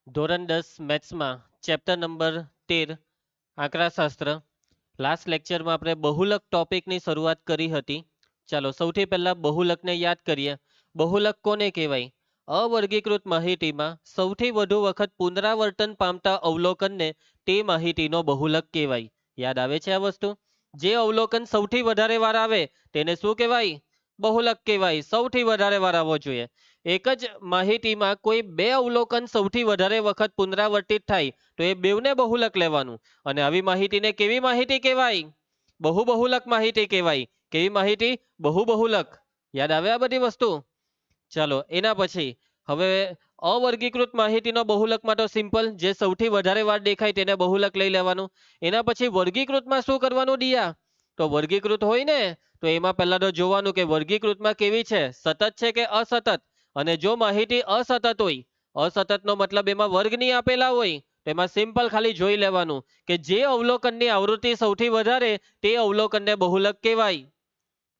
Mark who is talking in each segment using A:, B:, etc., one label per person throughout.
A: ધોરણ 10 મેથ્સમાં chapter number 13 આંકડાશાસ્ત્ર. Last લેક્ચરમાં આપણે બહુલક ટોપિકની શરૂઆત કરી હતી. ચાલો સૌથી પહેલા બહુલકને યાદ કરીએ. બહુલક કોને કહેવાય? અવર્ગીકૃત માહિતીમાં સૌથી વધુ વખત પુનરાવર્તન પામતા અવલોકનને તે માહિતીનો બહુલક કહેવાય. યાદ આવે છે આ વસ્તુ? જે અવલોકન સૌથી વધારે વાર આવે તેને શું કહેવાય? બહુલક કહેવાય. સૌથી વધારે વાર આવવો જોઈએ. એક જ માહિતીમાં કોઈ બે અવલોકન સૌથી વધારે વખત પુનરાવર્તિત થાય તો એ બેવને બહુલક લેવાનું. અને આવી માહિતીને કેવી માહિતી કહેવાય? બહુબહુલક માહિતી કહેવાય. કેવી માહિતી? બહુબહુલક. યાદ આવે આ બધી વસ્તુ? ચાલો એના પછી હવે અવર્ગીકૃત માહિતીનો બહુલકમાં તો સિમ્પલ, જે સૌથી વધારે વાર દેખાય તેને બહુલક લઈ લેવાનું. એના પછી વર્ગીકૃતમાં શું કરવાનું દિયા? તો વર્ગીકૃત હોય ને તો એમાં પહેલા તો જોવાનું કે વર્ગીકૃતમાં કેવી છે, સતત છે કે અસતત. અને જો માહિતી અસતત હોય, અસતતનો મતલબ એમાં વર્ગ નહીં આપેલા હોય, તો એમાં સિમ્પલ ખાલી જોઈ લેવાનું કે જે અવલોકનની આવૃત્તિ સૌથી વધારે તે અવલોકનને બહુલક કહેવાય.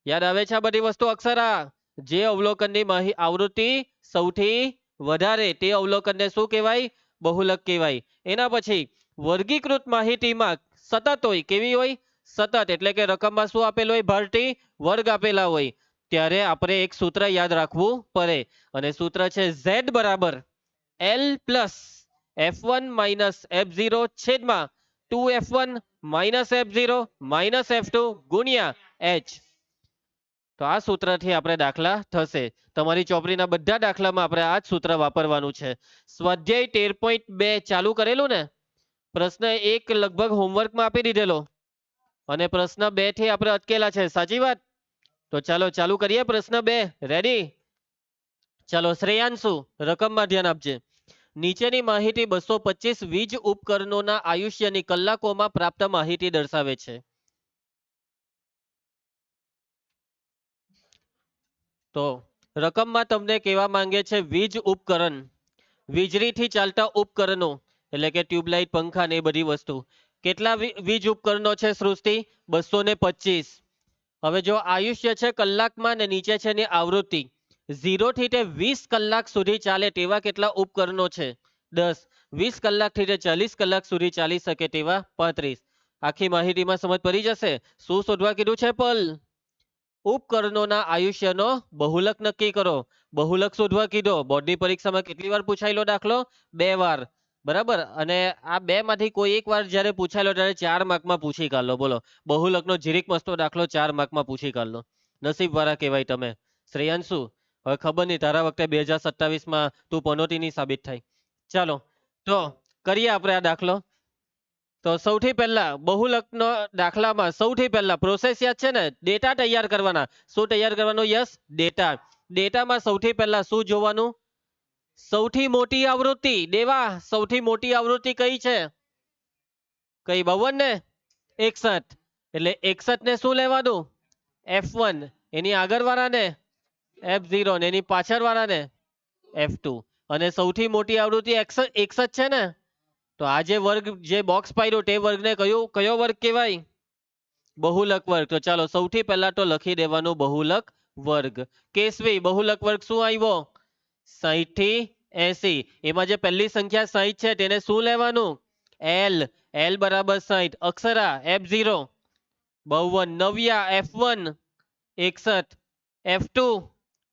A: યાદ આવે છે આ બધી વસ્તુ અક્ષરા? જે અવલોકનની આવૃત્તિ સૌથી વધારે તે અવલોકનને શું કહેવાય? બહુલક કહેવાય. એના પછી વર્ગીકૃત માહિતીમાં સતત હોય. કેવી હોય? સતત. એટલે કે રકમમાં શું આપેલું હોય ભારતી? વર્ગ આપેલા હોય. ત્યારે આપણે એક સૂત્ર યાદ રાખવું પડે, અને સૂત્ર છે Z બરાબર L plus F1 minus F0 છેદમાં 2F1 minus F0 minus F2 ગુણ્યા H. તો આ સૂત્રથી આપણે દાખલા થશે. તમારી ચોપડીના બધા દાખલામાં આપણે આ જ સૂત્ર વાપરવાનું છે. સ્વાધ્યાય 13.2 ચાલુ કરેલું ને? પ્રશ્ન 1 લગભગ હોમવર્કમાં આપી દીધેલો, અને પ્રશ્ન 2 થી આપણે અટકેલા છે. સાચી વાત? તો ચાલો ચાલુ કરીએ. પ્રશ્ન 2 રેડી? ચાલો શ્રેયાંશુ, રકમમાં ધ્યાન આપજે. નીચેની માહિતી 225 વીજ ઉપકરણોના આયુષ્યની કલાકોમાં પ્રાપ્ત માહિતી દર્શાવે છે. તો રકમમાં તમને કહેવા માંગે છે વીજ ઉપકરણ, વીજળીથી ચાલતા ઉપકરણો, એટલે કે ટ્યુબલાઇટ, પંખા ને એ બધી વસ્તુ. કેટલા વીજ ઉપકરણો છે સૃષ્ટિ? 225. હવે જો આયુષ્ય છે કલાકમાં ને નીચે છે એની આવૃત્તિ, 0 થી તે 20 કલાક સુધી ચાલે તેવા કેટલા ઉપકરણો છે? 10. 20 કલાકથી તે 40 કલાક સુધી ચાલી શકે તેવા 35. આખી માહિતીમાં સમજ પડી જશે. શું શોધવા કીધું છે પલ? ઉપકરણોના આયુષ્યનો બહુલક નક્કી કરો. બહુલક શોધવા કીધો. બોર્ડની પરીક્ષામાં કેટલી વાર પૂછાયેલો દાખલો? 2 વાર. બરાબર. અને આ 2 માંથી કોઈ એક વાર જ્યારે પૂછાયેલો ત્યારે 4 માર્કમાં પૂછી કાઢલો. બોલો, બહુલકનો જીરીક મસ્તો દાખલો 4 માર્કમાં પૂછી કાઢલો. નસીબ વાળા કહેવાય તમે. શ્રેયાંશુ, હવે ખબર નહીં તારા વખતે 2027માં તું પનોતીની સાબિત થાય. ચાલો તો કરીએ આપણે આ દાખલો. તો સૌથી પહેલા બહુલકનો દાખલામાં સૌથી પહેલા પ્રોસેસ યાદ છે ને? ડેટા તૈયાર કરવાના. શું તૈયાર કરવાનું? Yes, data. ડેટામાં સૌથી પહેલા શું જોવાનું? સૌથી મોટી આવૃત્તિ. દેવા, સૌથી મોટી આવૃત્તિ કઈ છે? કઈ? 52 ને 61. એટલે 61 ને શું લેવાનું? F1. એની આગળ વાળાને F0 ને એની પાછળ વાળાને F2. અને સૌથી મોટી આવૃત્તિ 61 છે ને? તો આ જે વર્ગ, જે બોક્સ પાડ્યો તે વર્ગને કયો વર્ગ કહેવાય? બહુલક વર્ગ. તો ચાલો સૌથી પહેલા તો લખી દેવાનું બહુલક વર્ગ. કેશવી, બહુલક વર્ગ શું આવ્યો? 60 થી 80. એમાં જે પહેલી સંખ્યા 60 છે તેને શું લેવાનું? L. L બરાબર 60. Akshara F0 52. Navya F1 61. F2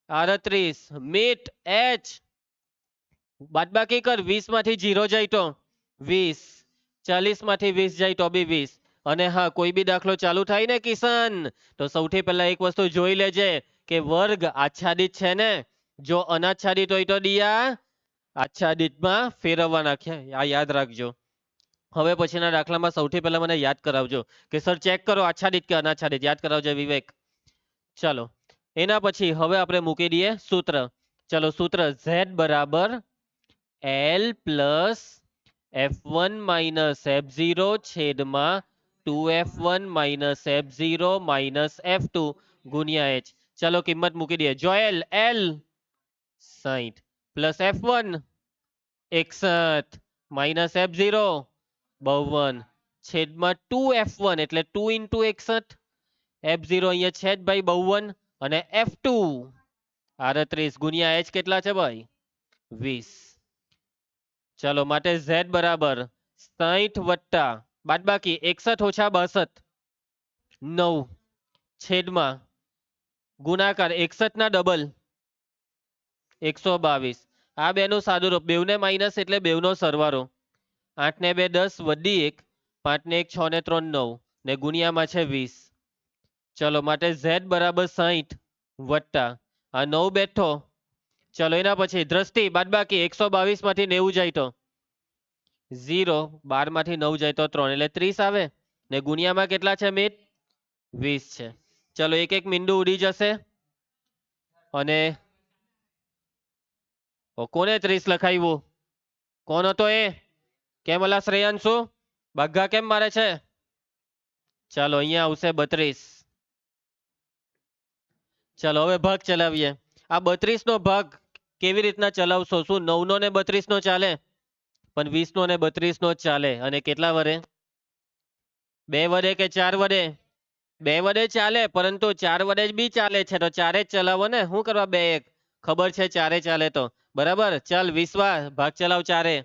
A: 38. મિત H. બાદબાકી કર. 20 માંથી 0 જાય તો 20. 40 માંથી 20 જાય તો બી 20. અને હા, કોઈ બી દાખલો ચાલુ થાય ને કિશન, તો સૌથી પહેલા એક વસ્તુ જોઈ લેજે કે વર્ગ આચ્છાદિત છે ને? જો અનાચ્છાદિત હોય તો દિયા આચ્છાદિતમાં ફેરવવા નાખ્યા. આ યાદ રાખજો. હવે પછીના દાખલામાં સૌથી પહેલા મને યાદ કરાવજો કે સર ચેક કરો આચ્છાદિત કે અનાચ્છાદિત. યાદ કરાવજો વિવેક. ચાલો એના પછી હવે આપણે મૂકી દઈએ સૂત્ર. ચલો સૂત્ર Z બરાબર L plus F1 minus F0 છેદમાં 2F1 minus F0 minus F2 ગુણ્યા H. ચલો કિંમત મૂકી દઈએ. જોયેલ L 60 plus F1 61 minus F0 52 છેદમાં 2F1 એટલે 2 ઇન્ટુ 61. F0 અહીંયા છે જ ભાઈ 52, અને F2 38 ગુણ્યા H કેટલા છે ભાઈ? 20. ચલો માટે z બરાબર 60 વત્તા બાદબાકી 61 ઓછા 62 9 છેદમાં ગુણાકાર 61 ના ડબલ 122 આ બેનું સાદુરૂપ બેવને માઇનસ એટલે બેવનો સરવાળો 8 ને 2 10 વધી 1 5 ને 1 6 ને 3 9 ને ગુણ્યામાં છે 20 ચલો માટે z બરાબર 60 વત્તા આ 9 બેઠો ચલો એના પછી દ્રષ્ટિ બાદબાકી 122 માંથી 90 જાય તો 0 12 માંથી 9 જાય તો 3 એટલે 30 આવે ને ગુણ્યામાં કેટલા છે મિત 20 છે ચલો એક એક મીંડું ઉડી જશે અને કોને 30 લખાવ્યું કોણ હતો એ કેમ ઓલા શ્રેયાંશુ બગ્ગા કેમ મારે છે ચાલો અહીંયા આવશે 32 ચલો હવે ભાગ ચલાવીએ આ 32 નો ભાગ કેવી રીતના ચલાવશો શું 9 નો ને 32 નો ચાલે પણ 20 નો ને 32 નો જ ચાલે અને કેટલા વડે 2 વડે કે 4 વડે 2 વડે ચાલે પરંતુ 4 વડે બી ચાલે છે તો 4 જ ચલાવો ને શું કરવા 2 1 ખબર છે 4 ચાલે તો બરાબર ચાલ 20 ભાગ ચલાવ 4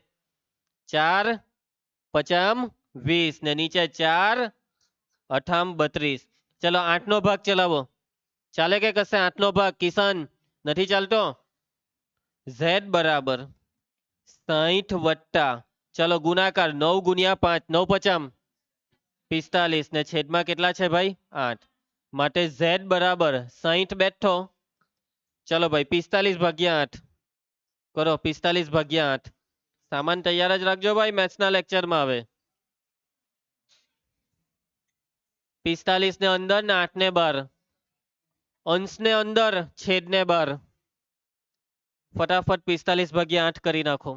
A: 4 પચામ 20 ને નીચે 4 અઠામ 32 ચલો 8 નો ભાગ ચલાવો ચાલે કે કશે 8 નો ભાગ કિશન નથી ચાલતો z બરાબર 60 વત્તા ચલો ગુણાકાર 9 ગુણ્યા 5 9 પચામ 45 ને છેદમાં કેટલા છે ભાઈ 8 માટે z બરાબર 60 બેઠો ચલો ભાઈ 45 ભાગ્યા 8 કરો 45 ભાગ્યા 8 સામાન તૈયાર જ રાખજો ભાઈ મેથ્સના લેક્ચરમાં આવે 45 ને અંદર ને 8 ને 12 અંશ ને અંદર છેદ ને 12 ફટાફટ 45 ભાગ્યા 8 કરી નાખો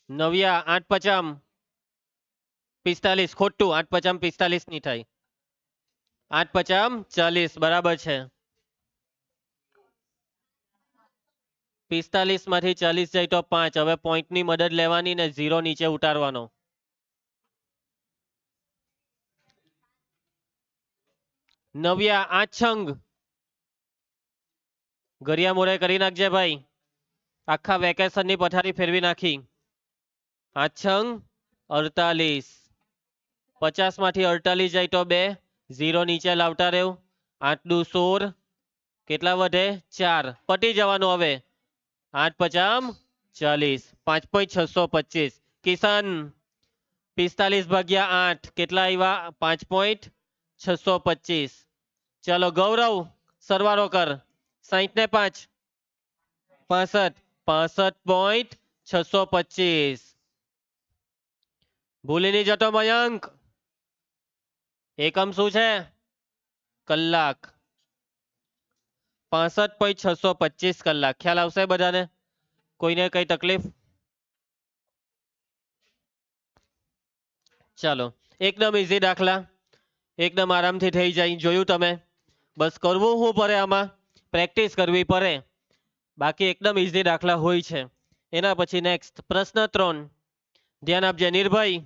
A: નવ્યા 8 પચામ 45 ખોટું 8 પચામ 45 ની થાય 8 પચામ 40 બરાબર છે 45 માંથી 40 જાય તો 5 હવે પોઈન્ટ ની મદદ લેવાની ને 0 નીચે ઉતારવાનો નવ્યા 8 છંગ ઘરિયા મોરે કરી નાખજે ભાઈ આખા વેકેશન ની પથારી ફેરવી નાખી 8 છંગ 48 50 માંથી 48 જાય તો 2 0 નીચે લાવતા રહેવું 8 દુ 16 કેટલા વધે 4 પટી જવાનું હવે 8 પચામ 40 5.625 કિશન 45 ભાગ્યા 8 કેટલા આવ્યા 5.625 ચલો ગૌરવ સરવાળો કર 60 ને 5 65 65.625 ભૂલી નહીં જતો મયંક એકમ શું છે કલાક 65.625 કલાક ખ્યાલ આવશે બધાને કોઈને કઈ તકલીફ ચાલો એકદમ ઈઝી દાખલા એકદમ આરામથી થઈ જાય જોયું તમે બસ કરવું શું પડે આમાં પ્રેક્ટિસ કરવી પડે બાકી એકદમ ઈઝી દાખલા હોય છે એના પછી નેક્સ્ટ પ્રશ્ન 3 ધ્યાન આપજે નિર્ભય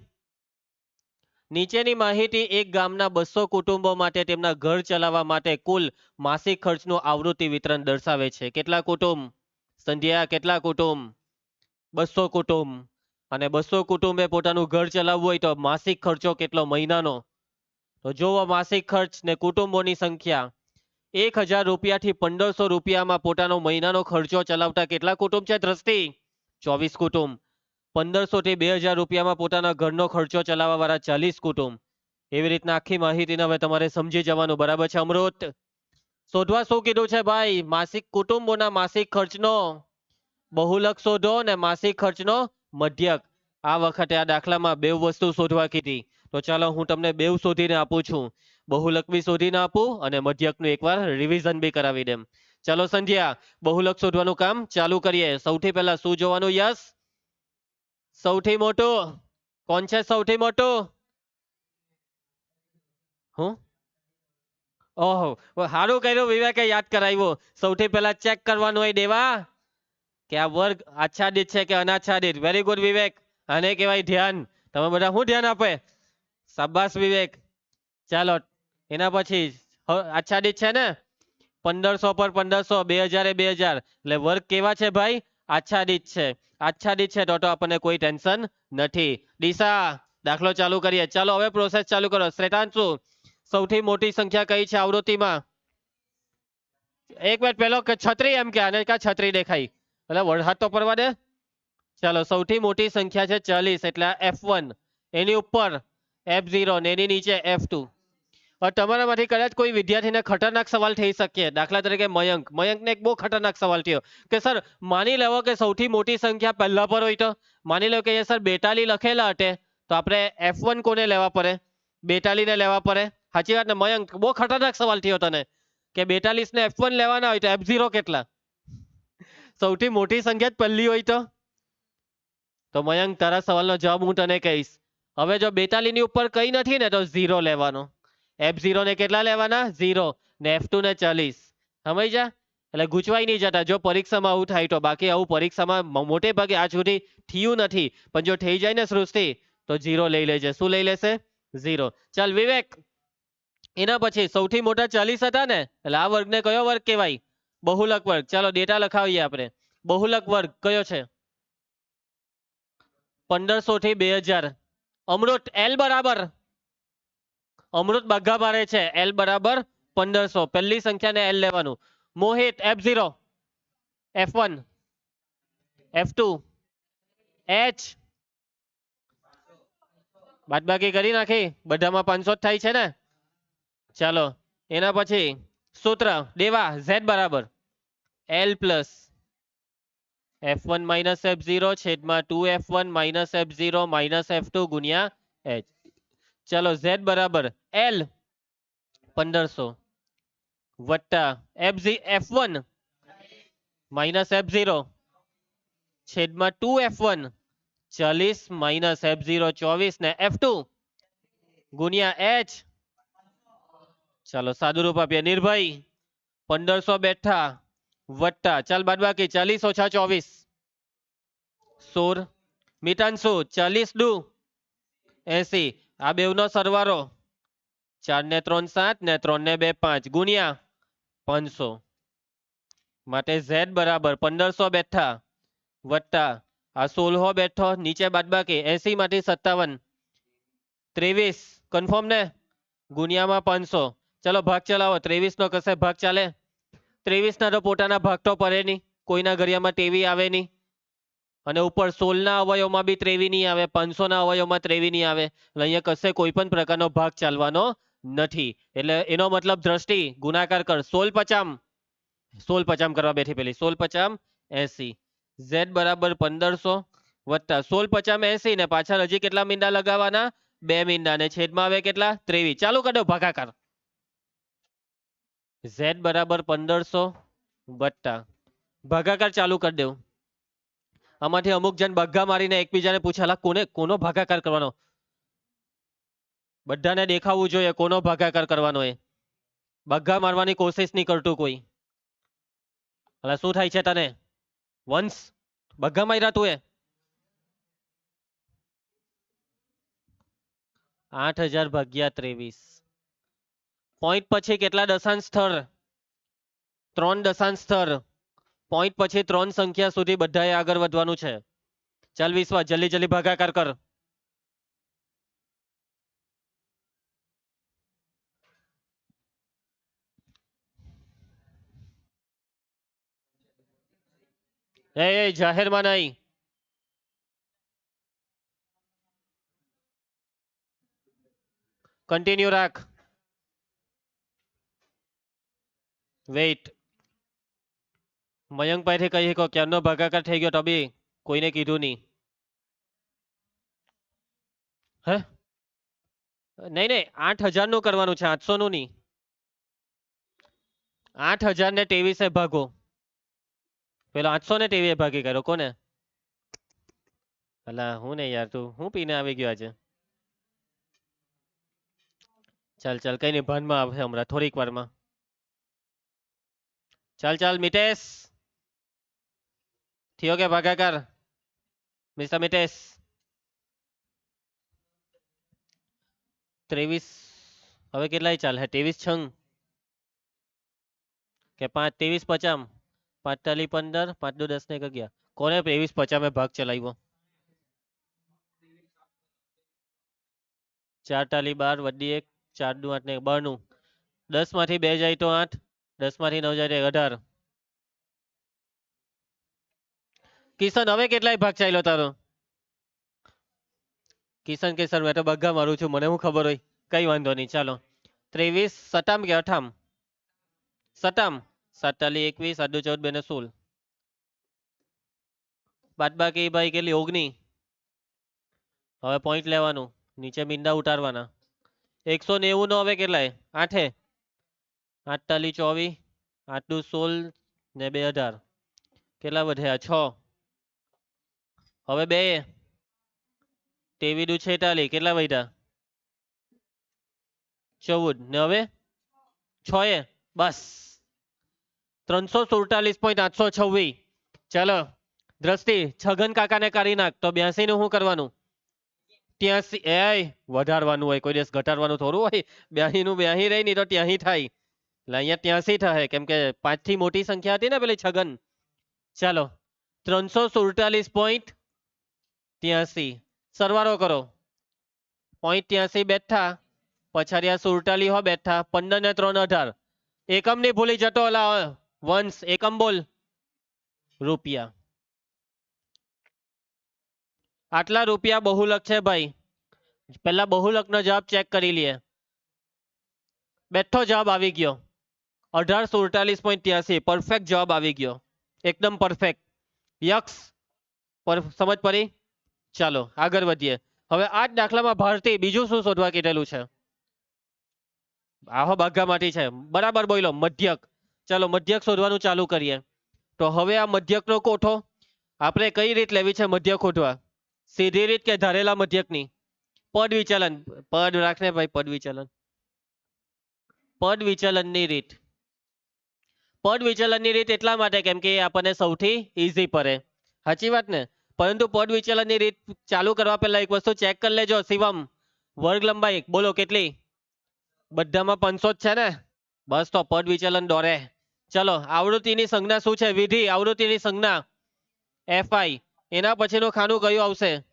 A: નીચેની માહિતી એક ગામના 200 કુટુંબો માટે તેમના ઘર ચલાવવા માટે કુલ માસિક ખર્ચનું આવૃત્તિ વિતરણ દર્શાવે છે કેટલા કુટુંબ સંધ્યા કેટલા કુટુંબ 200 કુટુંબ અને 200 કુટુંબે પોતાનું ઘર ચલાવવું હોય તો માસિક ખર્ચો કેટલો મહિનાનો તો જોવો માસિક ખર્ચ ને કુટુંબોની સંખ્યા 1000 રૂપિયાથી 1500 રૂપિયામાં પોતાનો મહિનાનો ખર્ચો ચલાવતા કેટલા કુટુંબ છે દ્રષ્ટિ 24 કુટુંબ 1500 થી 2000 રૂપિયામાં પોતાના ઘરનો ખર્ચો ચલાવવા વાળા 40 કુટુંબ એવી રીતના આખી માહિતીને હવે તમારે સમજી જવાનું બરાબર છે અમૃત શોધવા શું કીધું છે ભાઈ માસિક કુટુંબોના માસિક ખર્ચનો બહુલક શોધો ને માસિક ખર્ચનો મધ્યક આ વખતે આ દાખલામાં બે વસ્તુ શોધવા કીધી તો ચાલો હું તમને બે શોધીને આપું છું બહુલક બી શોધીને આપું અને મધ્યકનું એકવાર રિવિઝન બી કરાવી દેમ ચાલો સંધ્યા બહુલક શોધવાનું કામ ચાલુ કરીએ સૌથી પહેલા શું જોવાનું યસ સૌથી મોટું કોણ છે સૌથી મોટું હું ઓહો સારું કર્યું વિવેકે યાદ કરાવ્યું સૌથી પહેલા ચેક કરવાનું હોય દેવા કે આ વર્ગ આચ્છાદિત છે કે અનાચ્છાદિત વેરી ગુડ વિવેક આને કહેવાય ધ્યાન. તમે બધા શું ધ્યાન આપે? શાબાશ વિવેક. ચાલો એના પછી આચ્છાદિત છે ને 1500 પર 1500, 2000 એ 2000, એટલે વર્ગ કેવા છે ભાઈ? આચ્છાદિત છે. આચ્છાદિત છે તો આપણને કોઈ ટેન્શન નથી. દિશા દાખલો ચાલુ કરીએ. ચાલો હવે પ્રોસેસ ચાલુ કરો. શ્વેતાંશુ, સૌથી મોટી સંખ્યા કઈ છે આવૃત્તિમાં? એક મિનિટ, પેલો છત્રી એમ કે આને કા છત્રી દેખાય? એટલે વરસાદ તો પડવા દે. ચાલો સૌથી મોટી સંખ્યા છે 40, એટલે F1, એની ઉપર F0 ને એની નીચે F2. તમારામાંથી કદાચ કોઈ વિદ્યાર્થીને ખતરનાક સવાલ થઈ શકે. દાખલા તરીકે મયંકને એક બહુ ખતરનાક સવાલ થયો કે સર માની લેવો કે સૌથી મોટી સંખ્યા પહેલા પર હોય તો માની લો કે સર 42 લખેલા હટે તો આપણે F1 કોને લેવા પડે? 42 ને લેવા પડે. સાચી વાત ને મયંક? બહુ ખતરનાક સવાલ થયો તને કે 42 ને F1 લેવાના હોય તો F0 કેટલા? સૌથી મોટી સંખ્યા જ પહેલી હોય તો મયંક તારા સવાલનો જવાબ હું તને કહીશ. હવે જો 42 ની ઉપર કઈ નથી ને તો 0 લેવાનો. F0 ને કેટલા લેવાના? 0 ને F2 ને 40. સમજ જા? એટલે ગૂંચવાઈ નહીં જતા જો પરીક્ષામાં આવું થાય તો. બાકી આવું પરીક્ષામાં મોટે ભાગે આજ સુધી થયું નથી, પણ જો થઈ જાય ને સૃષ્ટિ તો 0 લઈ લેજે. શું લઈ લેશે? 0. ચાલ વિવેક, એના પછી સૌથી મોટા 40 હતા ને, એટલે આ વર્ગને કયો વર્ગ કહેવાય? બહુલક વર્ગ. ચાલો ડેટા લખાવીએ આપણે. બહુલક વર્ગ કયો છે? 1500 થી 2000. અમૃત L બરાબર, અમૃત ભાગા મારે છે L બરાબર 1500. પહેલી સંખ્યાને L લેવાનું. મોહિત F0, F1, F2, H. બાદબાકી કરી નાખી. બધામાં 500 જ થાય છે ને. ચાલો એના પછી સૂત્ર દેવા Z બરાબર L plus F1 minus F0 છેદમાં 2F1 minus F0 minus F2 ગુણ્યા H. ચાલો Z બરાબર L 1500 વત્તા F1 માઇનસ F0 છેદમાં 2F1 40 માઇનસ F0 24 ને F2 ગુણ્યા H. ચાલો સાદું રૂપ આપીએ. નિર્ભય 1500 બેઠા વત્તા ચાલ બાદબાકી 40 ઓછા 24 16. મિતાંશુ 40 દુ 80. આ બેવનો સરવાળો 4 ને 3 7 ને 3 ને 2 5 ગુણ્યા 500. માટે Z બરાબર 1500 બેઠા વત્તા આ 16 બેઠો નીચે બાદબાકી 80 માંથી 57 23 કન્ફર્મ ને ગુણ્યામાં 500. ચલો ભાગ ચલાવો. 23 નો કશે ભાગ ચાલે? 23 ના તો પોતાના ભાગ તો પડે નહીં, કોઈના ઘડિયામાં તેવી આવે નહીં, અને ઉપર 16 ના અવયવમાં બી 23 નહીં આવે, 500 ના અવયવમાં 23 નહીં આવે. એટલે અહીંયા કશે કોઈ પણ પ્રકારનો ભાગ ચાલવાનો નથી. એટલે એનો મતલબ દ્રષ્ટિ ગુણાકાર કર. 16 50, 16 50 કરવા બેઠી પેલી. 16 50 80. Z બરાબર 1500 વત્તા 16 50 80 ને પાછળ હજી કેટલા મીંડા લગાવવાના? 2 મીંડા ને છેદમાં આવે કેટલા? 23. ચાલુ કરી દો ભાગાકાર. Z બરાબર 1500 વત્તા ભાગાકાર ચાલુ કરી દઉં. આમાંથી અમુક જણ બગ્ગા મારીને એકબીજાને પૂછેલા કોનો ભાગાકાર કરવાનો? બધાને દેખાવું જોઈએ કોનો ભાગાકાર કરવાનો. એ બગ્ગા મારવાની કોશિશ નહીં કરતું કોઈ. એટલે શું થાય છે તને વંશ? બગ્ગા માર્યા તું? 8000 ભાગ્યા 23. પોઈન્ટ પછી કેટલા દશાંશ સ્થળ? 3 દશાંશ સ્થળ. પોઈન્ટ પછી 3 સંખ્યા સુધી બધાએ આગળ વધવાનું છે. ચાલ વિશ્વા જલ્દી જલ્દી ભાગાકાર કર. એ જાહેરમાં નહીં. કન્ટિન્યુ રાખ. વેઇટ. મયંક પાસેથી કહી શકો ક્યારનો ભાગાકાર થઈ ગયો તો બી કોઈને કીધું નહીં. હે નહીં નહીં 8000 નું કરવાનું છે, 800 નું નહીં. 8000 ને 23 ભાગો. પેલો 800 ને 23 ભાગી કર્યો કોને? અલા હું ને યાર, તું હું પીને આવી ગયો આજે? ચાલ ચાલ કઈ નહીં, ભાનમાં આવશે હમણાં થોડીક વારમાં. ચાલ ચાલ મિતેશ, થયો કે ભાગાકાર? મિસ્ટર મિતેશ 23 હવે કેટલાય ચાલે 23 છંગ કે 5 23 50 5 તાલી 15 5 દુ 10 ને 11 કોને 23 50 ભાગ ચલાવ્યો 4 તાલી 12 વડી 1 4 દુ 8 ને 92 10 માંથી 2 જાય તો 8 10 માંથી 9 જાય તો 18 કિશન હવે કેટલાય ભાગ ચાલ્યો તારો કિશન કે સર મેં તો બગ્ગા મારું છું મને હું ખબર હોય કઈ વાંધો નહીં ચાલો 23 સટામ કે અઠામ સટામ 7 તાલી 21 8 દુ 14 2 ને 16 બાદ બાકી ભાઈ કેટલી 19 હવે પોઈન્ટ લેવાનું નીચે મીંડા ઉતારવાના 190 નો હવે કેટલાય 8 8 તાલી 24 8 દુ 16 ને 2 18 કેટલા વધ્યા 6 હવે 2 23 દુ 46 કેટલા વધ્યા 14 ને હવે 6 બસ 347.826 ચાલો દ્રષ્ટિ છગન કાકાને કરી નાખ તો 82 નું શું કરવાનું 83 એ વધારવાનું હોય કોઈ દિવસ ઘટાડવાનું થોડું હોય 82 નું 82 રહી નહીં તો ત્યાંથી થાય એટલે અહીંયા 83 થાય કેમ કે 5 થી મોટી સંખ્યા હતી ને પેલી છગન ચાલો 347.83 સરવાળો કરો 0.83 બેઠા પછાડિયા 47 હો બેઠા 15 ને 3 18 એકમ ની ભૂલી જતો ઓલા વંશ એકમ બોલ રૂપિયા આટલા રૂપિયા બહુલક છે ભાઈ પહેલા બહુલક નો જવાબ ચેક કરી લઈએ બેઠો જવાબ આવી ગયો 1847.83 પરફેક્ટ જવાબ આવી ગયો એકદમ પરફેક્ટ યક્ષ સમજ પડી ચાલો આગળ વધીએ હવે આ જ દાખલામાં ભારતી બીજું શું શોધવા કીધેલું છે આહો બાઘામાંથી છે બરાબર બોલો મધ્યક ચાલો મધ્યક શોધવાનું ચાલુ કરીએ તો હવે આ મધ્યકનો કોઠો આપણે કઈ રીત લેવી છે મધ્યક શોધવા સીધી રીત કે ધારેલા મધ્યકની પદ વિચલન પદ રાખને ભાઈ પદ વિચલનની રીત પદ વિચલનની રીત એટલા માટે કેમ કે એ આપણને સૌથી ઈઝી પડે સાચી વાત ને પરંતુ પદ વિચલનની રીત ચાલુ કરવા પહેલા એક વસ્તુ ચેક કરી લેજો શિવમ વર્ગ લંબાઈ બોલો કેટલી બધામાં 500 જ છે ને બસ તો પદ વિચલન દોરે ચલો આવૃત્તિની સંજ્ઞા શું છે વિધિ આવૃત્તિની સંજ્ઞા એફઆઈ એના પછીનું ખાનું કયું આવશે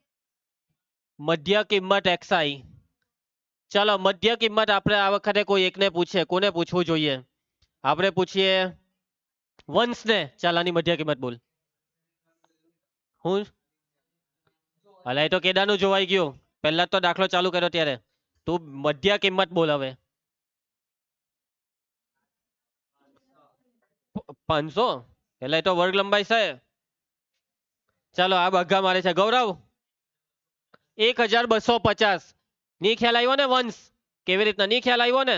A: મધ્ય કિંમત એક્સઆઈ ચાલો મધ્ય કિંમત આપણે આ વખતે કોઈ એકને પૂછીએ કોને પૂછવું જોઈએ આપણે પૂછીએ વંશને ચાલ આની મધ્ય કિંમત બોલ હું અલા એ તો કેદાનું જોવાઈ ગયું પહેલા તો દાખલો ચાલુ કર્યો ત્યારે તું મધ્ય કિંમત બોલ હવે 500 એટલે તો વર્ગ લંબાઈ છે ચાલો આ બગ્ગા મારે છે ગૌરવ 1250 ની ખ્યાલ આવ્યો ને વંશ કેવી રીતના ની ખ્યાલ આવ્યો ને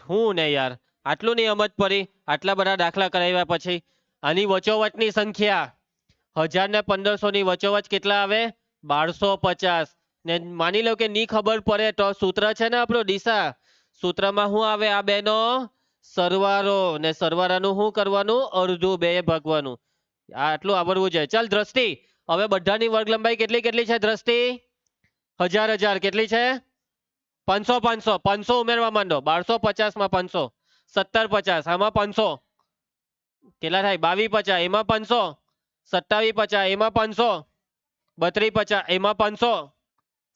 A: હું ને યાર આટલું નહીં સમજ પડી આટલા બધા દાખલા કરાવ્યા પછી આની વચોવચની સંખ્યા 1000 ને 1500 ની વચોવચ કેટલા આવે 1250 ને માની લો કે ની ખબર પડે તો સૂત્ર છે ને આપણું દિશા સૂત્રમાં શું આવે આ બેનો સરવાળો ને સરવાળાનું શું કરવાનું અડધું 2 ભાગવાનું આટલું આવડવું જોઈએ ચાલ દ્રષ્ટિ હવે બધાની વર્ગ લંબાઈ કેટલી કેટલી છે દ્રષ્ટિ 1000 કેટલી છે 500 ઉમેરવા માંડો 1250 માં 500 1750 આમાં 500 કેટલા થાય 2250 એમાં 500 2750 એમાં 500 3250 એમાં 500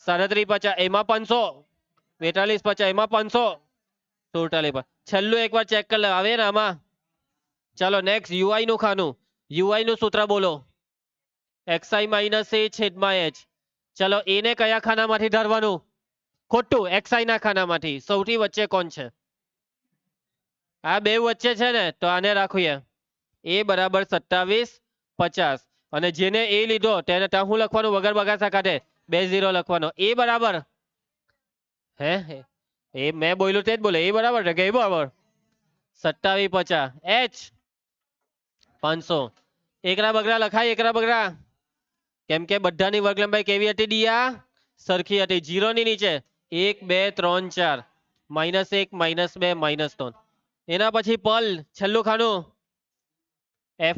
A: 3750 એમાં 500 4250 એમાં 500 47 છેલ્લું એકવાર ચેક કરી લે આવે ને આમાં ચાલો નેક્સ્ટ યુઆઈ નું ખાનું યુઆઈ નું સૂત્ર બોલો xi માઇનસ a છેદમાં h ચલો એને કયા ખાનામાંથી ધારવાનું ખોટું xi ના ખાનામાંથી સૌથી વચ્ચે કોણ છે આ બે વચ્ચે છે ને તો આને રાખીએ a બરાબર 2750 અને જેને a લીધો તેને ત્યાં શું લખવાનું વગર બગાસા કાઢે 20 લખવાનો a બરાબર હે એ મેં બોલ્યું તે જ બોલે એ બરાબર છે કે એ બરાબર 2750 h 500 એકરા બગડા લખાય એકરા બગડા કેમ કે બધાની વર્ગ લંબાઈ કેવી હતી દિયા સરખી હતી 0 ની નીચે 1 2 3 4 -1 -2 -3 એના પછી પલ છેલ્લું ખાનું